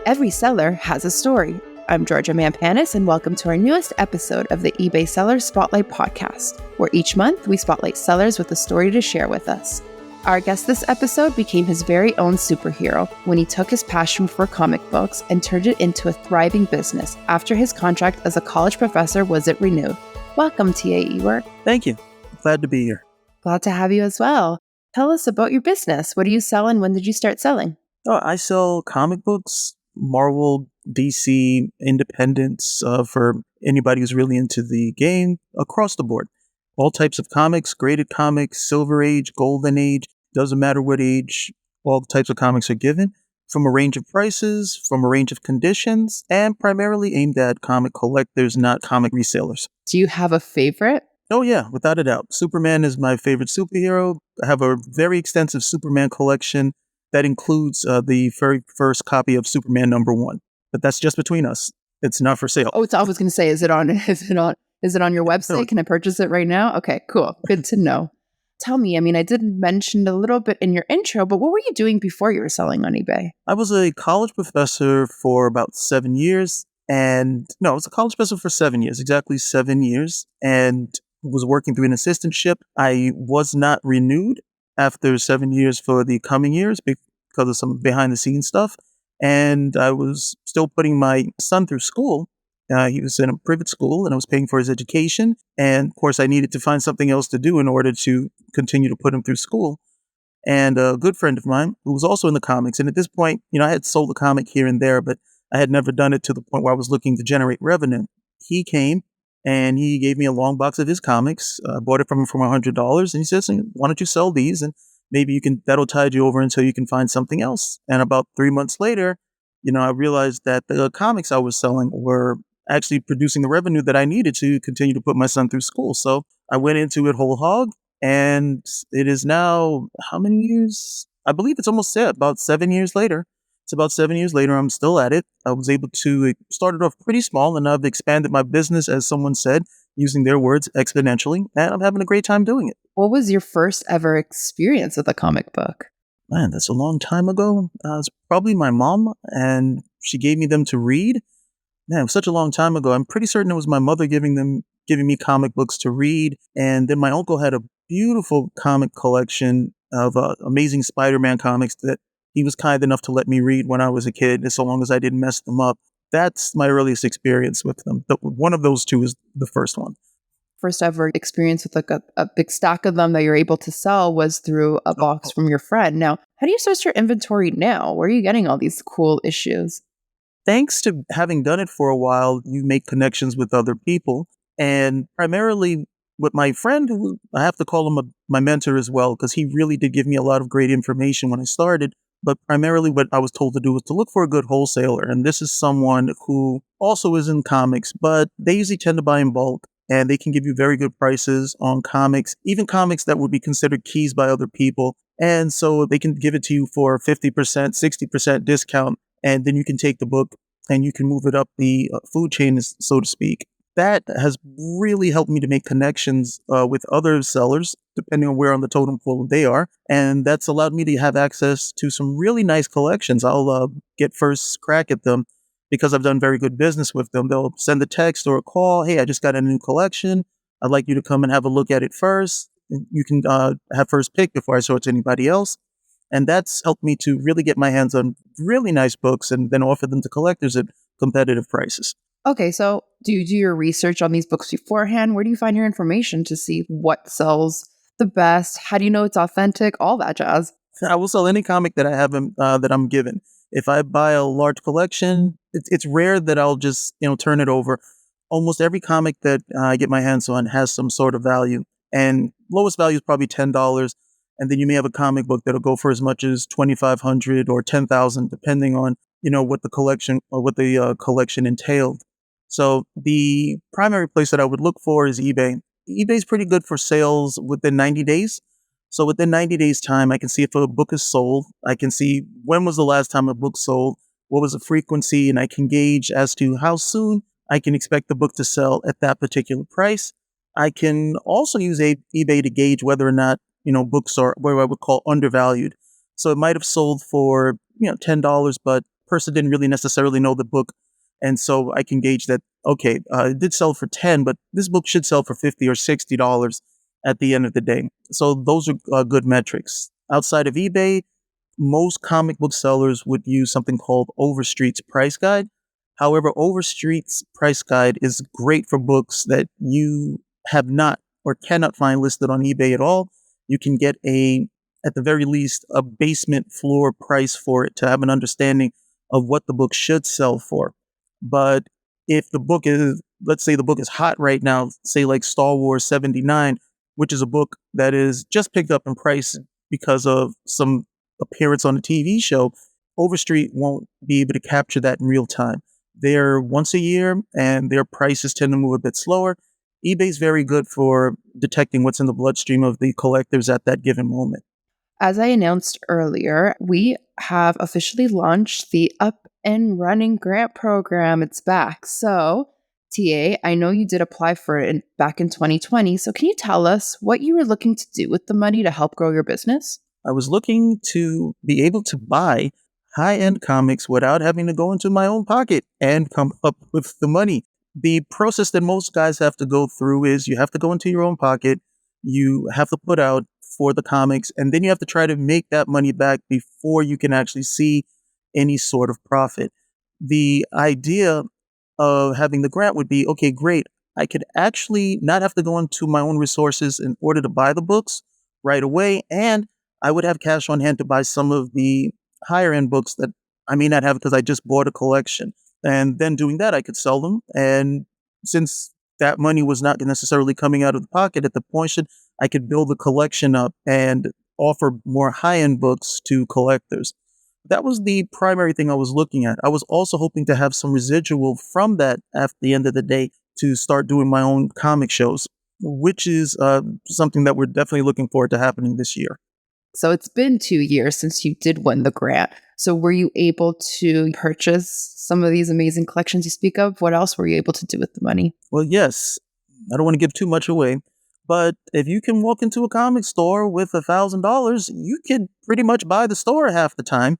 Every seller has a story. I'm Georgia Mampanis, and welcome to our newest episode of the eBay Seller Spotlight podcast, where each month we spotlight sellers with a story to share with us. Our guest this episode became his very own superhero when he took his passion for comic books and turned it into a thriving business after his contract as a college professor wasn't renewed. Welcome, T.A. Ewart. Thank you. Glad to be here. Glad to have you as well. Tell us about your business. What do you sell and when did you start selling? Oh, I sell comic books, Marvel, DC, independents, for anybody who's really into the game, across the board. All types of comics, graded comics, Silver Age, Golden Age, doesn't matter what age, all types of comics are given, from a range of prices, from a range of conditions, and primarily aimed at comic collectors, not comic resellers. Do you have a favorite? Oh yeah, without a doubt. Superman is my favorite superhero. I have a very extensive Superman collection that includes the very first copy of Superman #1. But that's just between us. It's not for sale. Oh, I was going to say, is it on your website? Can I purchase it right now? Okay, cool. Good to know. Tell me, I did mention a little bit in your intro, but what were you doing before you were selling on eBay? I was a college professor for about 7 years. I was a college professor for 7 years, exactly 7 years, and was working through an assistantship. I was not renewed after 7 years for the coming years because of some behind the scenes stuff. And I was still putting my son through school. He was in a private school and I was paying for his education. And of course, I needed to find something else to do in order to continue to put him through school. And a good friend of mine who was also in the comics. And at this point, I had sold a comic here and there, but I had never done it to the point where I was looking to generate revenue. He came and he gave me a long box of his comics. I bought it from him for $100. And he says, why don't you sell these? And maybe that'll tide you over until you can find something else. And about 3 months later, I realized that the comics I was selling were actually producing the revenue that I needed to continue to put my son through school. So I went into it whole hog, and it is now, how many years? I believe it's almost about 7 years later. It's about 7 years later. I'm still at it. I was able to start it off pretty small, and I've expanded my business, as someone said, using their words, exponentially, and I'm having a great time doing it. What was your first ever experience with a comic book? Man, that's a long time ago. It was probably my mom, and she gave me them to read. Man, it was such a long time ago. I'm pretty certain it was my mother giving me comic books to read, and then my uncle had a beautiful comic collection of amazing Spider-Man comics that he was kind enough to let me read when I was a kid, so long as I didn't mess them up. That's my earliest experience with them. One of those two is the first one. First ever experience with a big stack of them that you're able to sell was through a box from your friend. Now, how do you source your inventory now? Where are you getting all these cool issues? Thanks to having done it for a while, you make connections with other people. And primarily with my friend, who I have to call him my mentor as well, because he really did give me a lot of great information when I started. But primarily what I was told to do was to look for a good wholesaler. And this is someone who also is in comics, but they usually tend to buy in bulk. And they can give you very good prices on comics, even comics that would be considered keys by other people. And so they can give it to you for 50%, 60% discount. And then you can take the book and you can move it up the food chain, so to speak. That has really helped me to make connections with other sellers, depending on where on the totem pole they are. And that's allowed me to have access to some really nice collections. I'll get first crack at them because I've done very good business with them. They'll send a text or a call. Hey, I just got a new collection. I'd like you to come and have a look at it first. You can have first pick before I show it to anybody else. And that's helped me to really get my hands on really nice books and then offer them to collectors at competitive prices. Okay, so do you do your research on these books beforehand? Where do you find your information to see what sells the best? How do you know it's authentic? All that jazz. I will sell any comic that I have that I'm given. If I buy a large collection, it's rare that I'll just turn it over. Almost every comic that I get my hands on has some sort of value, and lowest value is probably $10. And then you may have a comic book that'll go for as much as $2,500 or $10,000, depending on what the collection entailed. So the primary place that I would look for is eBay. eBay's pretty good for sales within 90 days. So within 90 days time, I can see if a book is sold. I can see when was the last time a book sold, what was the frequency, and I can gauge as to how soon I can expect the book to sell at that particular price. I can also use eBay to gauge whether or not, books are what I would call undervalued. So it might have sold for, $10, but person didn't really necessarily know the book. And so I can gauge that, okay, it did sell for 10, but this book should sell for $50 or $60 at the end of the day. So those are good metrics. Outside of eBay, most comic book sellers would use something called Overstreet's price guide. However, Overstreet's price guide is great for books that you have not or cannot find listed on eBay at all. You can get at the very least, a basement floor price for it to have an understanding of what the book should sell for. But if the book is, let's say the book is hot right now, say like Star Wars 79, which is a book that is just picked up in price because of some appearance on a TV show, Overstreet won't be able to capture that in real time. They're once a year and their prices tend to move a bit slower. eBay's very good for detecting what's in the bloodstream of the collectors at that given moment. As I announced earlier, we have officially launched the Up and Running Grant Program. It's back. So, TA, I know you did apply for it back in 2020. So can you tell us what you were looking to do with the money to help grow your business? I was looking to be able to buy high-end comics without having to go into my own pocket and come up with the money. The process that most guys have to go through is you have to go into your own pocket, you have to put out for the comics, and then you have to try to make that money back before you can actually see any sort of profit. The idea of having the grant would be, okay, great. I could actually not have to go into my own resources in order to buy the books right away, and I would have cash on hand to buy some of the higher end books that I may not have because I just bought a collection. And then doing that, I could sell them. And since that money was not necessarily coming out of the pocket at the point, I could build a collection up and offer more high-end books to collectors. That was the primary thing I was looking at. I was also hoping to have some residual from that at the end of the day to start doing my own comic shows, which is something that we're definitely looking forward to happening this year. So it's been 2 years since you did win the grant. So were you able to purchase some of these amazing collections you speak of? What else were you able to do with the money? Well, yes. I don't want to give too much away, but if you can walk into a comic store with $1,000, you can pretty much buy the store half the time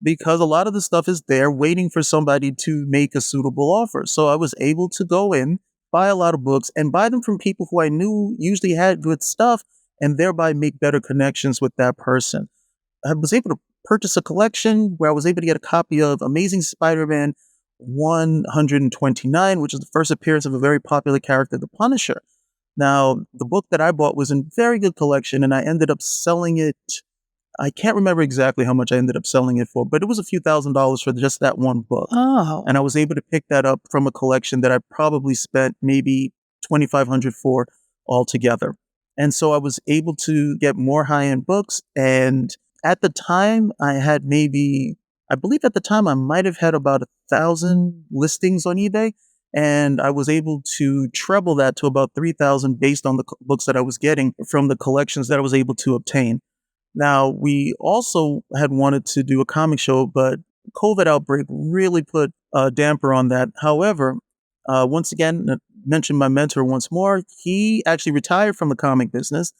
because a lot of the stuff is there waiting for somebody to make a suitable offer. So I was able to go in, buy a lot of books, and buy them from people who I knew usually had good stuff, and thereby make better connections with that person. I was able to purchase a collection where I was able to get a copy of Amazing Spider-Man 129, which is the first appearance of a very popular character, the Punisher. Now, the book that I bought was in very good collection, and I ended up selling it. I can't remember exactly how much I ended up selling it for, but it was a few $1,000s for just that one book. Oh. And I was able to pick that up from a collection that I probably spent maybe $2,500 for altogether. And so I was able to get more high-end books. And at the time, I believe at the time I might have had about 1,000 listings on eBay. And I was able to treble that to about 3,000 based on the books that I was getting from the collections that I was able to obtain. Now, we also had wanted to do a comic show, but COVID outbreak really put a damper on that. However, once again, mention my mentor once more, he actually retired from the comic business.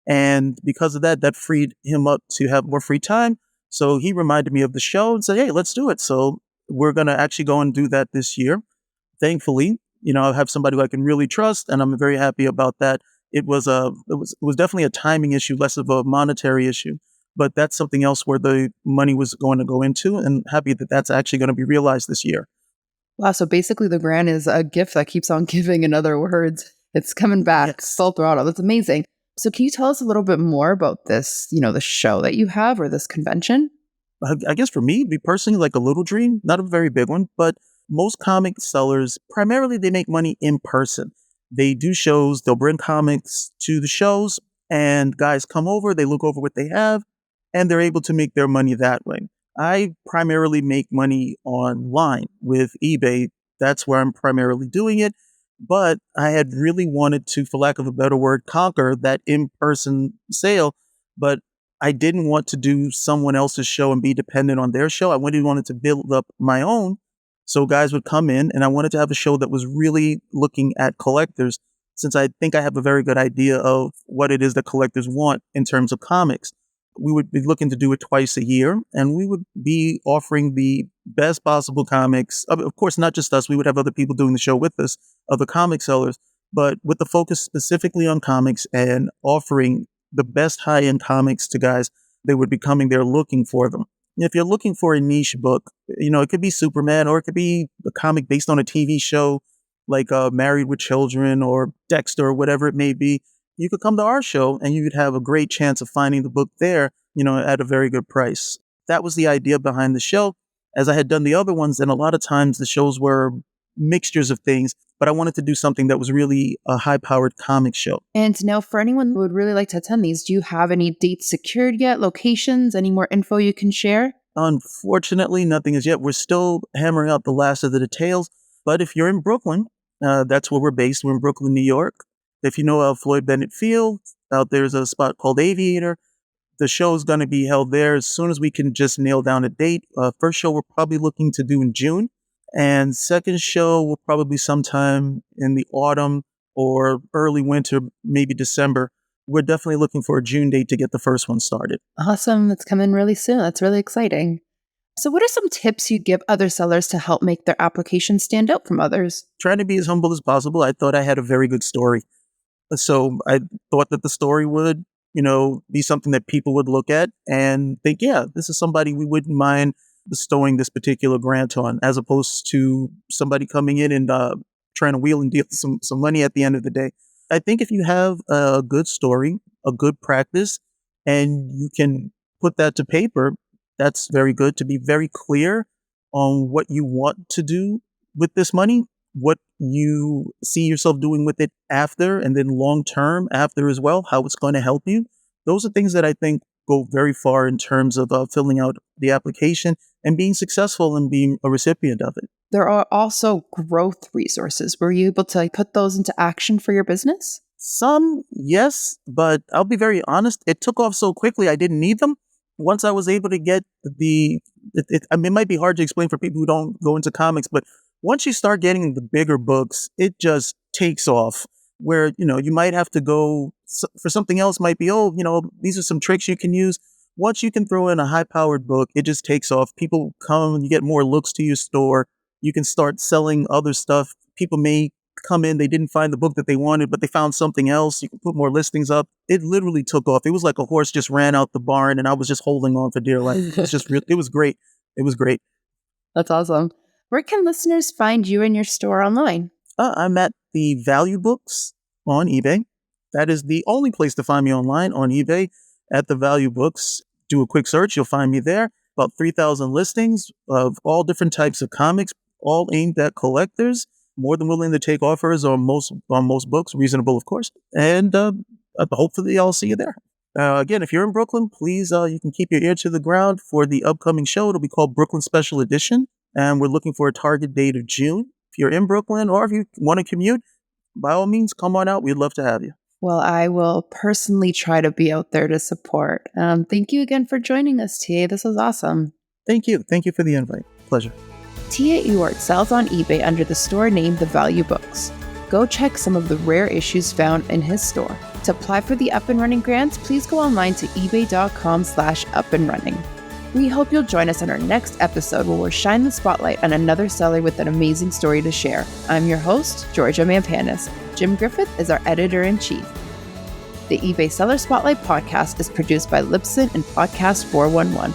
And because of that, that freed him up to have more free time. So he reminded me of the show and said, hey, let's do it. So we're going to actually go and do that this year. Thankfully, I have somebody who I can really trust, and I'm very happy about that. It was definitely a timing issue, less of a monetary issue, but that's something else where the money was going to go into, and happy that that's actually going to be realized this year. Wow. So basically the grant is a gift that keeps on giving. In other words, it's coming back full throttle. That's amazing. So can you tell us a little bit more about this, the show that you have or this convention? I guess for me, be personally like a little dream, not a very big one, but most comic sellers, primarily they make money in person. They do shows, they'll bring comics to the shows, and guys come over, they look over what they have, and they're able to make their money that way. I primarily make money online with eBay. That's where I'm primarily doing it. But I had really wanted to, for lack of a better word, conquer that in-person sale. But I didn't want to do someone else's show and be dependent on their show. I wanted to build up my own. So guys would come in, and I wanted to have a show that was really looking at collectors, since I think I have a very good idea of what it is that collectors want in terms of comics. We would be looking to do it twice a year, and we would be offering the best possible comics. Of course, not just us. We would have other people doing the show with us, other comic sellers, but with the focus specifically on comics and offering the best high-end comics to guys. They would be coming there looking for them. If you're looking for a niche book, it could be Superman, or it could be a comic based on a TV show like Married with Children or Dexter or whatever it may be. You could come to our show and you would have a great chance of finding the book there, at a very good price. That was the idea behind the show. As I had done the other ones, and a lot of times the shows were mixtures of things, but I wanted to do something that was really a high-powered comic show. And now for anyone who would really like to attend these, do you have any dates secured yet, locations, any more info you can share? Unfortunately, nothing as yet. We're still hammering out the last of the details, but if you're in Brooklyn, that's where we're based. We're in Brooklyn, New York. If you know Floyd Bennett Field, out there's a spot called Aviator. The show is going to be held there as soon as we can just nail down a date. First show we're probably looking to do in June. And second show will probably be sometime in the autumn or early winter, maybe December. We're definitely looking for a June date to get the first one started. Awesome. That's coming really soon. That's really exciting. So what are some tips you'd give other sellers to help make their application stand out from others? Trying to be as humble as possible. I thought I had a very good story. So I thought that the story would, be something that people would look at and think, yeah, this is somebody we wouldn't mind bestowing this particular grant on, as opposed to somebody coming in and trying to wheel and deal some money at the end of the day. I think if you have a good story, a good practice, and you can put that to paper, that's very good. To be very clear on what you want to do with this money, what you see yourself doing with it after, and then long term after as well, how it's going to help you. Those are things that I think go very far in terms of filling out the application and being successful and being a recipient of it. There are also growth resources. Were you able to put those into action for your business? Some, yes, but I'll be very honest. It took off so quickly, I didn't need them. Once I was able to get it might be hard to explain for people who don't go into comics, but once you start getting the bigger books, it just takes off. Where, you might have to go for something else, might be, these are some tricks you can use. Once you can throw in a high-powered book, it just takes off. People come, you get more looks to your store. You can start selling other stuff. People may come in, they didn't find the book that they wanted, but they found something else. You can put more listings up. It literally took off. It was like a horse just ran out the barn, and I was just holding on for dear life. It was great. It was great. That's awesome. Where can listeners find you and your store online? I'm at the Value Books on eBay. That is the only place to find me online, on eBay, at the Value Books. Do a quick search. You'll find me there. About 3,000 listings of all different types of comics, all aimed at collectors. More than willing to take offers on most books, reasonable, of course. And hopefully I'll see you there. Again, if you're in Brooklyn, please, you can keep your ear to the ground for the upcoming show. It'll be called Brooklyn Special Edition. And we're looking for a target date of June. If you're in Brooklyn, or if you want to commute, by all means, come on out. We'd love to have you. Well, I will personally try to be out there to support. Thank you again for joining us, TA. This was awesome. Thank you. Thank you for the invite. Pleasure. TA Ewart sells on eBay under the store name The Value Books. Go check some of the rare issues found in his store. To apply for the Up and Running grants, please go online to ebay.com/upandrunning. We hope you'll join us on our next episode where we'll shine the spotlight on another seller with an amazing story to share. I'm your host, Georgia Mampanis. Jim Griffith is our editor-in-chief. The eBay Seller Spotlight podcast is produced by Libsyn and Podcast 411.